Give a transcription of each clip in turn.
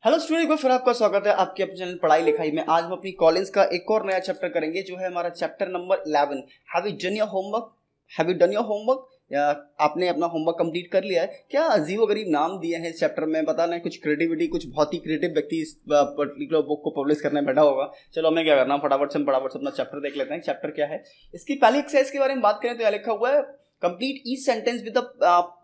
Hello student, एक बार फिर आपका स्वागत है आपके अपने चैनल पढ़ाई लिखाई में। आज हम अपनी कॉलेज का एक और नया चैप्टर करेंगे जो है हमारा chapter number 11। Have you done your homework? Have you done your homework? या आपने अपना होमवर्क कंप्लीट कर लिया है क्या? अजीब गरीब नाम दिए हैं इस चैप्टर में, पता नहीं कुछ क्रिएटिविटी, कुछ बहुत ही क्रिएटिव व्यक्ति इस पर्टिकुलर बुक को पब्लिश करने बैठा होगा। चलो हमें क्या करना, फटाफट से अपना चैप्टर देख लेते हैं। चैप्टर क्या है, इसकी पहली एक्सरसाइज के बारे में बात करें तो यहाँ लिखा हुआ है complete each sentence with the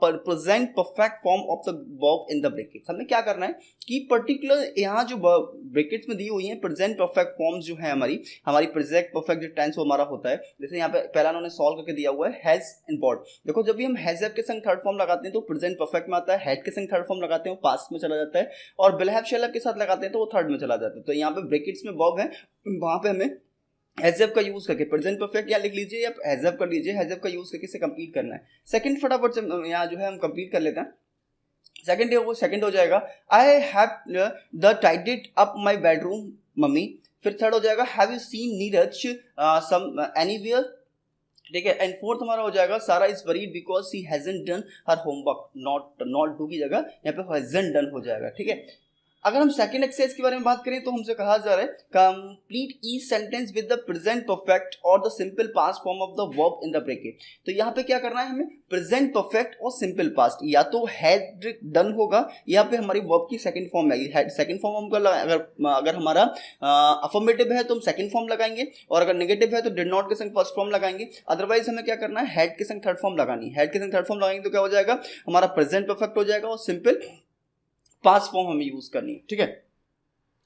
present perfect form of the verb in the brackets. हमने क्या करना है कि पर्टिकुलर यहाँ जो ब्रैकेट्स में दी हुई हैं प्रेजेंट परफेक्ट फॉर्म्स जो है हमारी प्रेजेंट परफेक्ट जो टेंस वो हमारा होता है। जैसे यहाँ पे पहला उन्होंने सॉल्व करके दिया हुआ है हैज एंड बॉट। देखो जब भी हम हैज के संग थर्ड फॉर्म लगाते हैं तो प्रेजेंट परफेक्ट में आता है, हैड के संग थर्ड फॉर्म लगाते हैं वो पास्ट में चला जाता है, और विल हैव शैल हैव के साथ लगाते हैं तो वो थर्ड में चला जाता है। तो यहाँ पे ब्रैकेट्स में वर्ब है, वहां पे हमें हैज़ का यूज करके प्रेजेंट परफेक्ट या लिख लीजिए या हैज़ कर लीजिए, हैज़ का यूज करके इसे कंप्लीट करना है। सेकंड फटाफट से यहाँ जो है हम कंप्लीट कर लेते हैं। सेकंड हो जाएगा I have the tidied up my bedroom mummy. फिर थर्ड हो जाएगा have you seen Neeraj some anywhere, ठीक है। एंड फोर्थ हमारा हो जाएगा सारा is worried because she hasn't done her homework. Not do की जगह यहाँ पे हैजंट डन हो जाएगा, ठीक है। अगर हम सेकंड एक्सरसाइज के बारे में बात करें तो हमसे कहा जा रहा है complete each sentence with the present perfect और the simple past form of the verb in the bracket. तो यहाँ पे क्या करना है हमें, प्रेजेंट परफेक्ट और सिंपल पास्ट, या तो हैड डन होगा यहाँ पे हमारी वर्ब की सेकंड फॉर्म आएगी। सेकंड फॉर्म हमको अगर हमारा अफर्मेटिव है तो हम सेकंड फॉर्म लगाएंगे, और अगर नेगेटिव है तो डिड नॉट के संग फर्स्ट फॉर्म लगाएंगे। अदरवाइज हमें क्या करना है, हैड के संग थर्ड फॉर्म लगानी है। हैड के संग थर्ड फॉर्म लगाएंगे तो क्या हो जाएगा, हमारा प्रेजेंट परफेक्ट हो जाएगा और सिंपल पास्ट फॉर्म हमें यूज करनी है, ठीक है।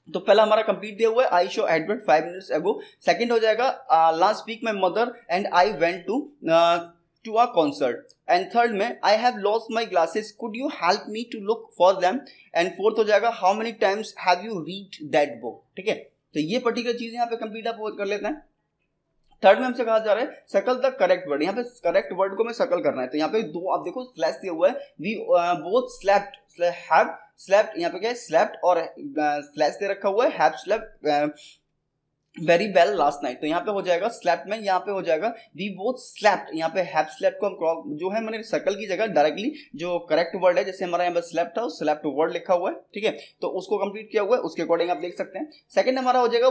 तो पहला हमारा कंप्लीट दिया हुआ है I show advert 5 minutes ago. Second हो जाएगा last week my mother and I went to a concert. And third में I have lost my glasses, could you help me to look for them. And fourth हो जाएगा how many times have you read that book, ठीक है। तो ये particular चीज यहाँ पे कंप्लीट आप कर लेते हैं। थर्ड में हमसे कहा जा रहा है सर्कल द करेक्ट वर्ड। यहाँ पे करेक्ट वर्ड को हमें सर्कल करना है। तो यहाँ पे दो आप देखो स्लैश दिया हुआ है, we both slept, have slept, यहाँ पे क्या है स्लेप्ट, और स्लैश दे रखा हुआ है have slept very well last night. तो यहाँ पे हो जाएगा स्लैप्ट में, यहाँ पे हो जाएगा वी बोथ स्लैप्ट। यहाँ पे हैव स्लैप्ट को हम जो है मैंने सर्कल की जगह डायरेक्टली जो करेक्ट वर्ड है, जैसे हमारा यहाँ पे स्लैप्ट था स्लैप्ट वर्ड लिखा हुआ है, ठीक है। तो उसको कंप्लीट किया हुआ है, उसके अकॉर्डिंग आप देख सकते हैं। सेकंड हमारा हो जाएगा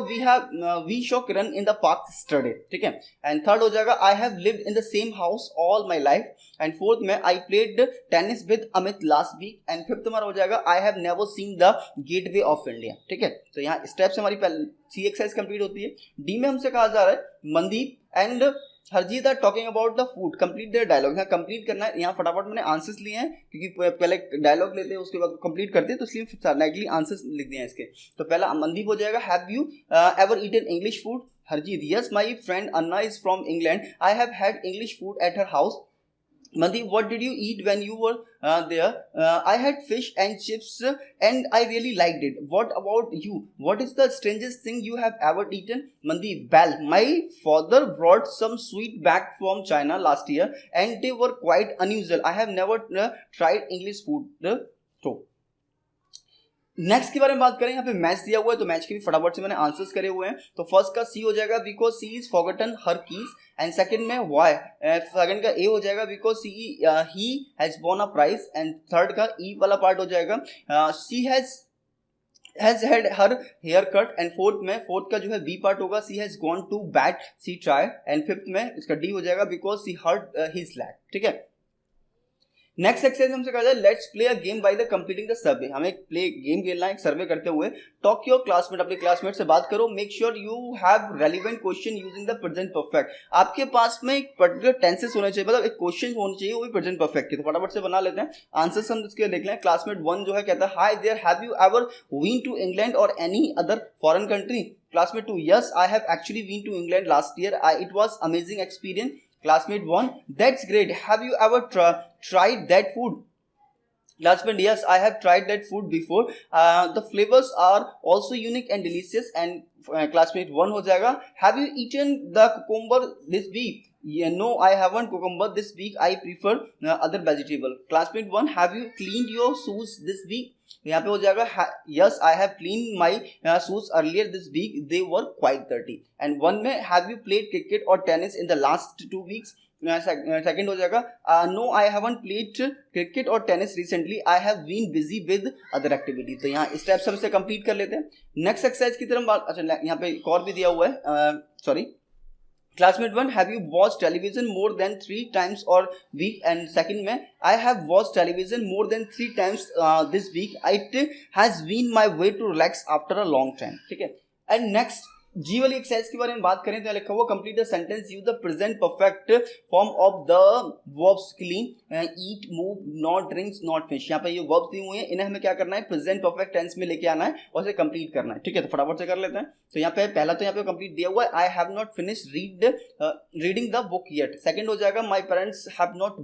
we show Kiran in the park study, ठीक है। एंड थर्ड हो जाएगा I have lived in the same house all my life. And fourth में I played tennis with Amit last week. And fifth हमारा हो जाएगा I have never seen the Gateway of India, ठीक है। तो यहाँ स्टेप्स हमारी सी एक्सरसाइज कंप्लीट होती है। डी में हमसे कहा जा रहा है Mandeep and Harjeet are talking about the food, complete their dialogue. यहाँ कंप्लीट करना है। यहाँ फटाफट मैंने आंसर्स लिए हैं क्योंकि पहले डायलॉग लेते हैं उसके बाद कंप्लीट करते हैं, तो इसलिए डायरेक्टली आंसर्स लिख दिए हैं इसके। तो पहला मनदीप हो जाएगा have you ever eaten English food. Harjeet yes my friend Anna is from England, I have had English food at her house. Mandeep, what did you eat when you were there? I had fish and chips and I really liked it. What about you? What is the strangest thing you have ever eaten? Mandeep, well, my father brought some sweet back from China last year and they were quite unusual. I have never tried English food. So, next के बारे में बात करें, यहाँ पे match दिया हुआ है तो मैच के भी फटाफट से मैंने आंसर्स करे हुए हैं। तो फर्स्ट का सी हो जाएगा because she is forgotten her keys. And second में वाई, सेकंड का ए हो जाएगा because he has won a prize. And third का ई वाला पार्ट हो जाएगा she has had her hair cut. And fourth का जो है बी पार्ट होगा she has gone to bat see try. And fifth में इसका डी हो जाएगा because she hurt his leg, ठीक है। नेक्स्ट एक्सरसाइज हमसे कहा जाए let's play a game by the completing the survey. हमें प्ले गेम खेलना है एक सर्वे करते हुए। टॉक योर क्लासमेट, अपने क्लासमेट से बात करो। Make sure you have relevant question using the present perfect. आपके पास में एक पर्टिकुलर टेंसेस होने चाहिए, मतलब एक क्वेश्चन होने चाहिए वो भी प्रेजेंट परफेक्ट के। तो फटाफट से बना लेते हैं आंसर्स हम इसके देख लें। क्लासमेट 1 जो है कहता है hi there, have you ever been to England or any other foreign country? Classmate 2 yes I have actually been to England last year, it was amazing experience. Classmate 1 that's great, have you ever tried that food? Classmate yes I have tried that food before, the flavors are also unique and delicious. And classmate 1 हो जाएगा have you eaten the cucumber this week? Yeah, no I haven't cucumber this week, I prefer other vegetable. Classmate 1 have you cleaned your shoes this week? यहाँ पे हो जाएगा yes I have cleaned my shoes earlier this week, they were quite dirty. And 1 में have you played cricket or tennis in the last 2 weeks? Second हो जाएगा no I haven't played cricket or tennis recently, I have been busy with other activity. तो यहाँ steps हम से complete कर लेते हैं। नेक्स्ट एक्सरसाइज की तरफ अच्छा यहाँ पे एक और भी दिया हुआ है, sorry classmate 1 have you watch television more than 3 times और वीक, एंड सेकंड में I have watch television more than 3 times this week, it has been my way to relax after a long time. ठीक है, and next जी वाली exercise के बारे में बात करें तो लिखा हुआ complete the sentence use the present perfect form of the verbs clean, eat, move, not, drinks, not fish. यहाँ पे ये वर्ब्स दिए हुए हैं, इन्हें हमें क्या करना है, प्रेजेंट परफेक्ट टेंस में लेके आना है और इसे कंप्लीट करना है। ठीक है, तो फटाफट से कर लेते हैं। तो यहाँ पे पहला तो यहाँ पे कंप्लीट दिया हुआ है I have not finish reading the book yet. Second हो जाएगा my parents have not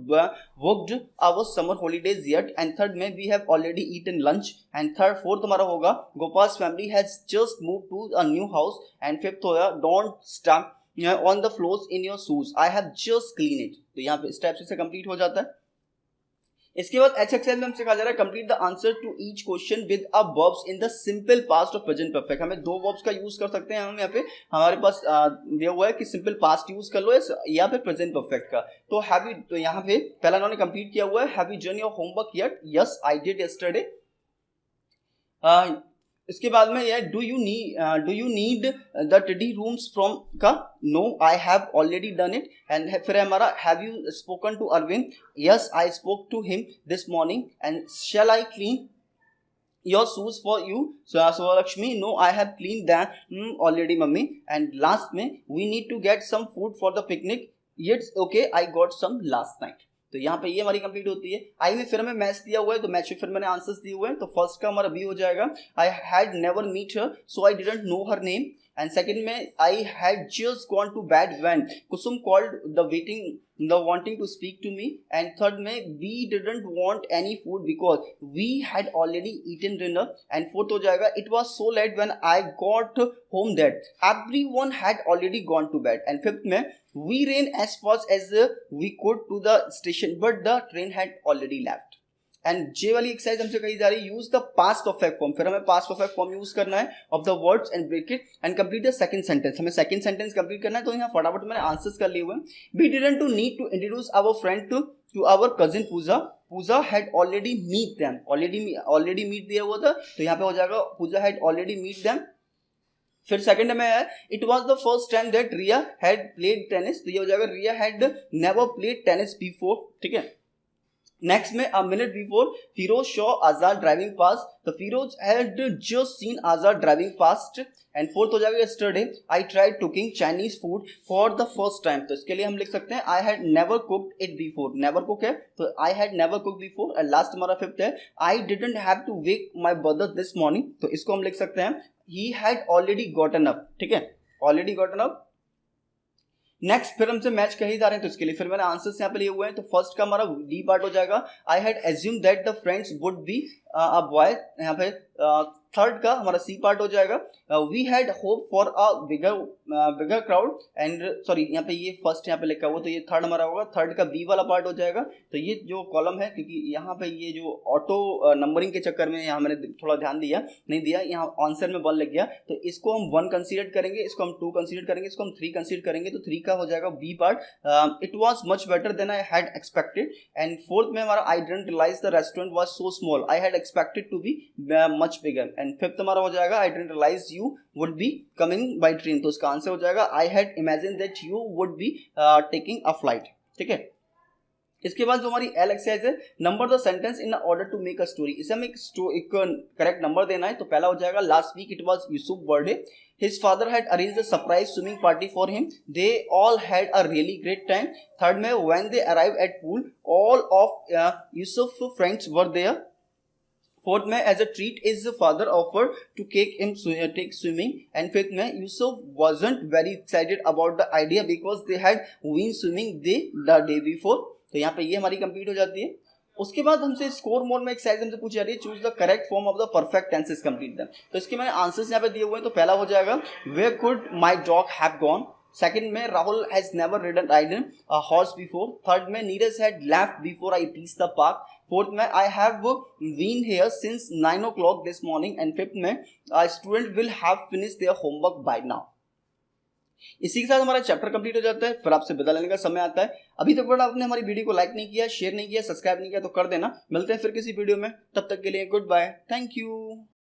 worked our summer holidays yet, and third में we have already eaten lunch, and third fourth हमारा होगा Gopal's family has just move to a new house, and fifth होगा don't stamp on the floors in your shoes, I have just clean it. तो यहाँ पे steps से complete हो जाता है। इसके बाद एक्सरसाइज में हमसे कहा जा रहा है complete the answer to each question with a verbs in the simple past और प्रेजेंट परफेक्ट। हमें दो वर्ब्स का यूज कर सकते हैं, हम यहाँ पे हमारे पास दिया हुआ है कि सिंपल पास्ट यूज कर लो या फिर प्रेजेंट परफेक्ट का। तो हैव यू, तो यहाँ पे पहला उन्होंने कंप्लीट किया हुआ है have you done your homework yet, yes I did yesterday. इसके बाद में यह do you need the tidy rooms from का, no I have already done it, and फिर हमारा have you spoken to Arvind, yes I spoke to him this morning, and shall I clean your shoes for you Lakshmi, no I have clean that already mummy, and last में we need to get some food for the picnic, it's okay I got some last night. तो यहाँ पे ये हमारी complete होती है। आई में फिर हमें मैच दिया हुआ है, तो मैच में फिर मैंने आंसर्स दिए हुए हैं। तो फर्स्ट का हमारा बी हो जाएगा I had never meet her so I didn't know her name, and second में I had just gone to bed when Kusum called the wanting to speak to me, and third में we didn't want any food because we had already eaten dinner, and fourth हो जाएगा it was so late when I got home that everyone had already gone to bed, and fifth में we ran as fast as we could to the station but the train had already left। And J वाली exercise हमसे कही जा रही है use the past perfect form. फिर हमें past perfect form use करना है of the words and break it and complete the second sentence. हमें सेकंड सेंटेंस कंप्लीट करना है, तो यहाँ फटाफट मैंने आंसर्स कर लिए हुए हैं। We didn't to need to introduce our friend to our cousin Pooja, Pooja had already meet them, already meet दिया हुआ था, तो यहाँ पे हो जाएगा Pooja had already meet them. फिर सेकंड में है it was the first time that Riya had played tennis, तो ये हो जाएगा Riya had never played tennis before. ठीक है, नेक्स्ट में a minute before Firoz Shaw Azad driving past, तो Firoz had just seen Azad driving past, and fourth हो जाएगा yesterday I tried cooking Chinese food for the first time, तो इसके लिए हम लिख सकते हैं I had never cooked it before, never cook है तो I had never cook before, and last हमारा फिफ्थ है I didn't have to wake my brother this morning, तो इसको हम लिख सकते हैं he had already gotten up. ठीक है, ऑलरेडी गॉटन अप। नेक्स्ट फिर हमसे मैच कही जा रहे हैं, तो इसके लिए फिर मैंने आंसर्स यहाँ पे लिए हुए हैं। तो फर्स्ट का हमारा डी पार्ट हो जाएगा I had assume that the friends would be a boy, यहाँ पे थर्ड का हमारा सी पार्ट हो जाएगा we had hope for a bigger crowd, and sorry यहाँ पे ये फर्स्ट यहाँ पे लिखा हुआ तो ये थर्ड हमारा होगा, थर्ड का बी वाला पार्ट हो जाएगा। तो ये जो कॉलम है, क्योंकि यहाँ पे ये जो ऑटो नंबरिंग के चक्कर में यहाँ मैंने थोड़ा ध्यान नहीं दिया, यहाँ आंसर में 1 लग गया, तो इसको हम 1 कंसीडर करेंगे, इसको हम 2 कंसीडर करेंगे, इसको हम 3 कंसीडर करेंगे, तो 3 का हो जाएगा B part it was much better than I had expected, and fourth में हमारा I didn't realize the restaurant was so small, I had expected to be much bigger, and fifth हमारा हो जाएगा I didn't realize you would be coming by train, तो इसका answer हो जाएगा I had imagine that you would be taking a flight. ठीक है, इसके बाद जो हमारी एल एक्सरसाइज है number the sentence in order to make a story, इसे हमें एक करेक्ट नंबर देना है। तो पहला हो जाएगा last week it was Yusuf birthday, his father had arranged a surprise swimming party for him, they all had a really great time। third में when they arrived at pool all of Yusuf friends were there। fourth में as a treat his father offered to take him take swimming, and fifth में Yusuf wasn't very excited about the idea because they had been swimming the day before। तो यहाँ पे ये हमारी complete हो जाती है। उसके बाद हमसे स्कोर मोड में एक्सरसाइज हमसे पूछी जा रही है choose the correct form of the perfect tenses complete the, तो इसके मैंने आंसर्स यहाँ पे दिए हुए हैं। तो पहला हो जाएगा where could my dog have gone, second में Rahul has never ridden a horse before, third में Neeraj had left before I reach the park, fourth में I have been here since 9 o'clock this morning, and fifth में a student will have finished their homework by now. इसी के साथ हमारा chapter complete हो जाता है, फिर आपसे विदा लेने का समय आता है। अभी तक अगर आपने हमारी वीडियो को लाइक नहीं किया, शेयर नहीं किया, सब्सक्राइब नहीं किया तो कर देना। मिलते हैं फिर किसी वीडियो में, तब तक के लिए गुड बाय, थैंक यू।